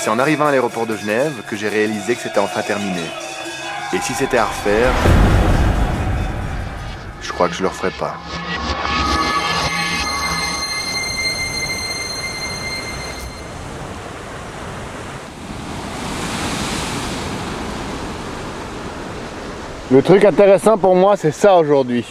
C'est en arrivant à l'aéroport de Genève que j'ai réalisé que c'était enfin terminé. Et si c'était à refaire, je crois que je le referais pas. Le truc intéressant pour moi, c'est ça aujourd'hui.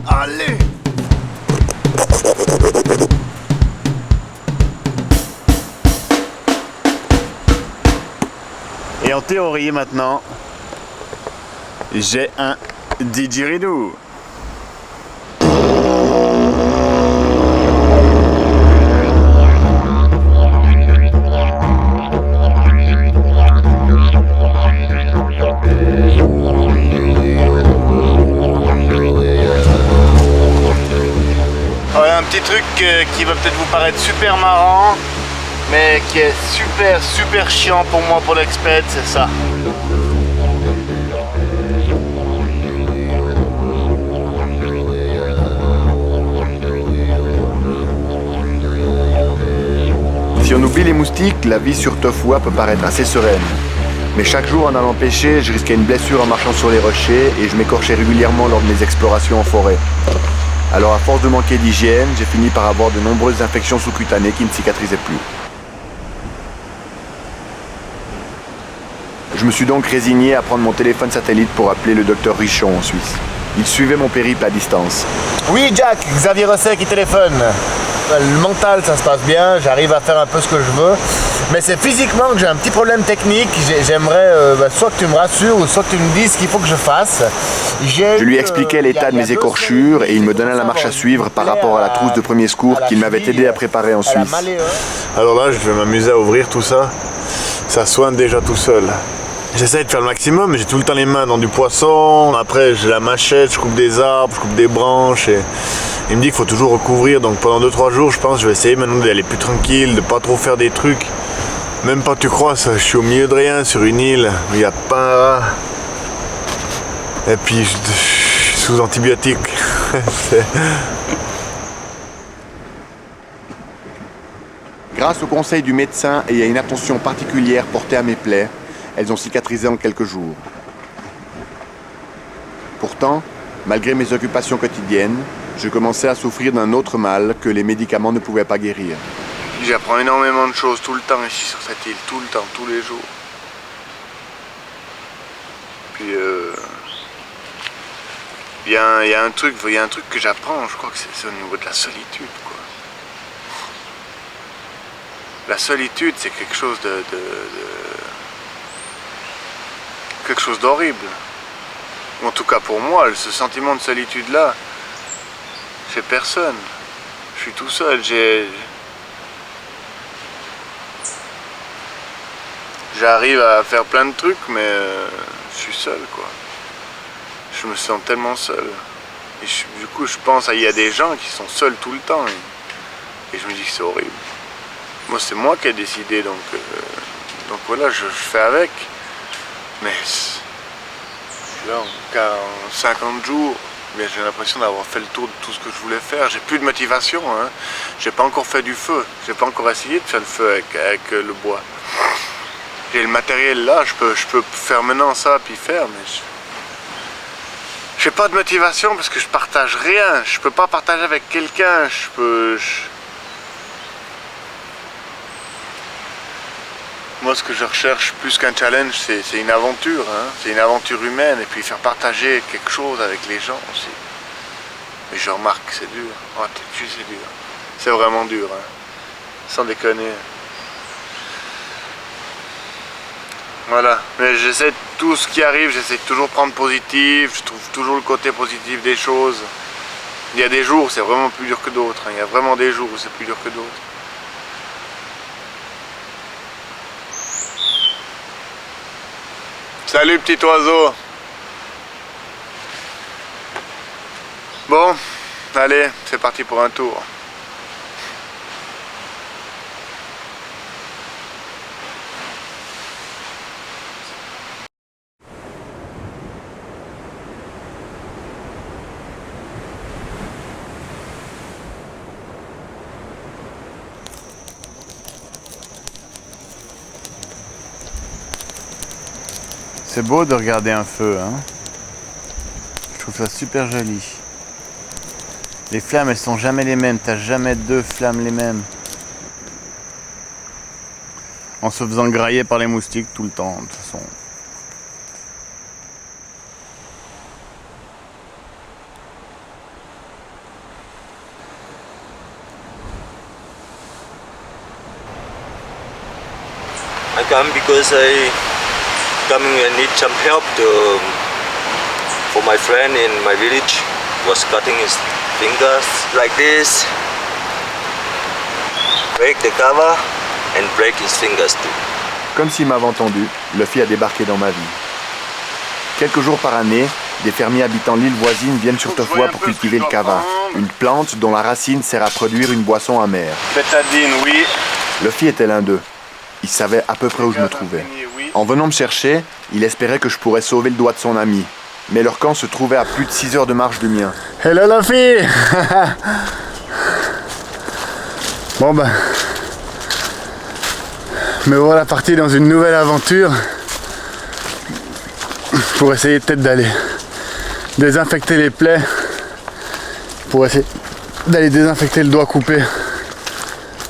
Allez! Et en théorie maintenant, j'ai un didgeridoo. Un petit truc qui va peut-être vous paraître super marrant, mais qui est super chiant pour moi pour l'exped, c'est ça. Si on oublie les moustiques, la vie sur Tofua peut paraître assez sereine. Mais chaque jour en allant pêcher, je risquais une blessure en marchant sur les rochers et je m'écorchais régulièrement lors de mes explorations en forêt. Alors à force de manquer d'hygiène, j'ai fini par avoir de nombreuses infections sous-cutanées qui ne cicatrisaient plus. Je me suis donc résigné à prendre mon téléphone satellite pour appeler le docteur Richon en Suisse. Il suivait mon périple à distance. Oui, Jack, Xavier Rosset qui téléphone. Le mental, ça se passe bien, j'arrive à faire un peu ce que je veux. Mais c'est physiquement que j'ai un petit problème technique. J'aimerais soit que tu me rassures ou soit que tu me dises ce qu'il faut que je fasse. Je lui expliquais l'état de mes écorchures et il me donnait la marche à suivre par rapport à la trousse de premier secours qu'il m'avait aidé à préparer en Suisse. Alors là, je vais m'amuser à ouvrir tout ça. Ça soigne déjà tout seul. J'essaie de faire le maximum, mais j'ai tout le temps les mains dans du poisson. Après, j'ai la machette, je coupe des arbres, je coupe des branches. Et il me dit qu'il faut toujours recouvrir. Donc pendant 2-3 jours, je pense, je vais essayer maintenant d'aller plus tranquille, de pas trop faire des trucs. Même pas, tu crois, ça, je suis au milieu de rien, sur une île où il n'y a pas un rat. Et puis, je suis sous antibiotiques. Grâce au conseil du médecin et à une attention particulière portée à mes plaies, elles ont cicatrisé en quelques jours. Pourtant, malgré mes occupations quotidiennes, je commençais à souffrir d'un autre mal que les médicaments ne pouvaient pas guérir. J'apprends énormément de choses tout le temps ici sur cette île, tout le temps, tous les jours. Puis il y a un truc que j'apprends, je crois que c'est au niveau de la solitude, quoi. La solitude, c'est quelque chose quelque chose d'horrible. En tout cas pour moi, ce sentiment de solitude-là, c'est personne. Je suis tout seul, j'arrive à faire plein de trucs, mais je suis seul, quoi. Je me sens tellement seul. Et du coup, je pense qu'il y a des gens qui sont seuls tout le temps. Et je me dis que c'est horrible. Moi, c'est moi qui ai décidé, donc voilà, je fais avec. Mais là, en 50 jours, j'ai l'impression d'avoir fait le tour de tout ce que je voulais faire. J'ai plus de motivation, hein. J'ai pas encore fait du feu. J'ai pas encore essayé de faire le feu avec le bois. J'ai le matériel là, je peux faire maintenant ça puis faire, mais j'ai pas de motivation parce que je partage rien. Je peux pas partager avec quelqu'un. Moi, ce que je recherche plus qu'un challenge, c'est une aventure, hein. C'est une aventure humaine et puis faire partager quelque chose avec les gens aussi. Mais je remarque que c'est dur. Oh, c'est dur. C'est vraiment dur, hein. Sans déconner. Voilà, mais j'essaie de tout ce qui arrive, j'essaie de toujours prendre positif, je trouve toujours le côté positif des choses. Il y a des jours où c'est vraiment plus dur que d'autres, hein. Il y a vraiment des jours où c'est plus dur que d'autres. Salut petit oiseau. Bon, allez, c'est parti pour un tour. C'est beau de regarder un feu, hein. Je trouve ça super joli. Les flammes, elles sont jamais les mêmes. T'as jamais deux flammes les mêmes. En se faisant grailler par les moustiques tout le temps, de toute façon. I come because I coming and need some help for my friend in my village was cutting his fingers like this, break the cover and break his fingers too. Comme s'il m'avait entendu, Luffy a débarqué dans ma vie. Quelques jours par année, des fermiers habitant l'île voisine viennent sur Tofua pour cultiver le kava, une plante dont la racine sert à produire une boisson amère. Bétadine, oui. Luffy était l'un d'eux. Il savait à peu près où je me trouvais. En venant me chercher, il espérait que je pourrais sauver le doigt de son ami. Mais leur camp se trouvait à plus de 6 heures de marche du mien. Hello Luffy. Bon ben... me voilà parti dans une nouvelle aventure. Pour essayer peut-être d'aller désinfecter les plaies. Pour essayer d'aller désinfecter le doigt coupé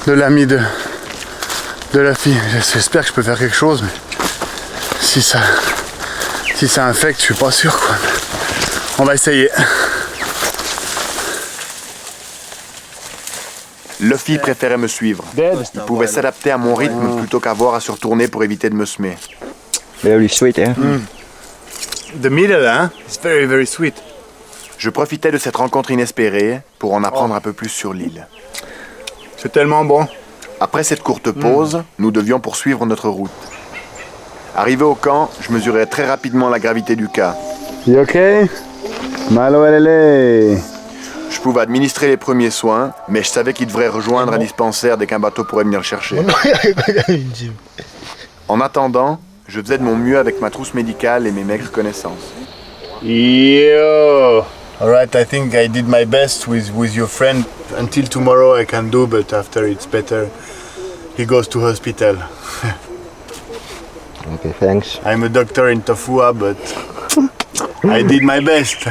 de l'ami de Luffy. J'espère que je peux faire quelque chose, mais si ça infecte, je suis pas sûr quoi. On va essayer. Luffy préférait me suivre. Il pouvait s'adapter à mon rythme plutôt qu'avoir à se retourner pour éviter de me semer. Very sweet, eh? The middle, hein? It's very very sweet. Je profitais de cette rencontre inespérée pour en apprendre un peu plus sur l'île. C'est tellement bon. Après cette courte pause, nous devions poursuivre notre route. Arrivé au camp, je mesurais très rapidement la gravité du cas. You okay? Malo elele. Je pouvais administrer les premiers soins, mais je savais qu'il devrait rejoindre un dispensaire dès qu'un bateau pourrait venir le chercher. En attendant, je faisais de mon mieux avec ma trousse médicale et mes maigres connaissances. Yo! Alright, I think I did my best with your friend. Until tomorrow I can do, but after it's better, he goes to hospital. Okay, thanks. I'm a doctor in Tofua, but I did my best.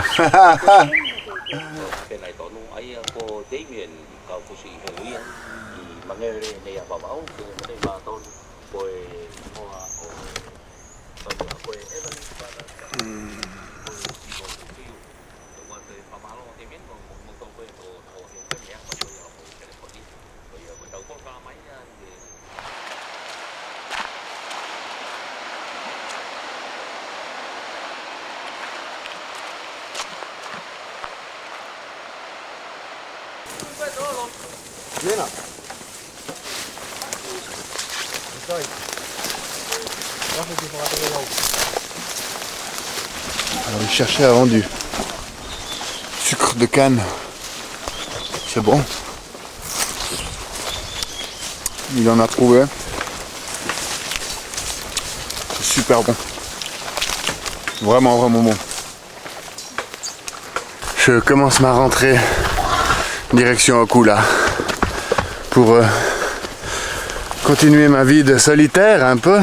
Cái này tụi nó ấy cô chế nguyện cầu cô sĩ về nguyện thì mà nghe này bảo bảo thì mà đây bà tôi rồi hoa rồi rồi em Alors il cherchait avant du sucre de canne. C'est bon. Il en a trouvé. C'est super bon. Vraiment vraiment bon. Je commence ma rentrée direction Okula pour continuer ma vie de solitaire un peu.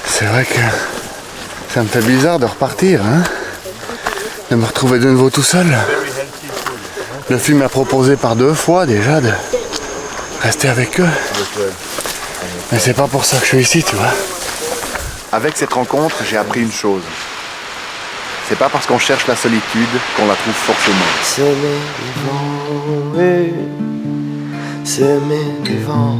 C'est vrai que ça me fait bizarre de repartir, hein, de me retrouver de nouveau tout seul. Le film m'a proposé par 2 fois déjà de rester avec eux. Mais c'est pas pour ça que je suis ici, tu vois. Avec cette rencontre, j'ai appris une chose. C'est pas parce qu'on cherche la solitude qu'on la trouve forcément. S'aimer vivant, oui, s'aimer vivant.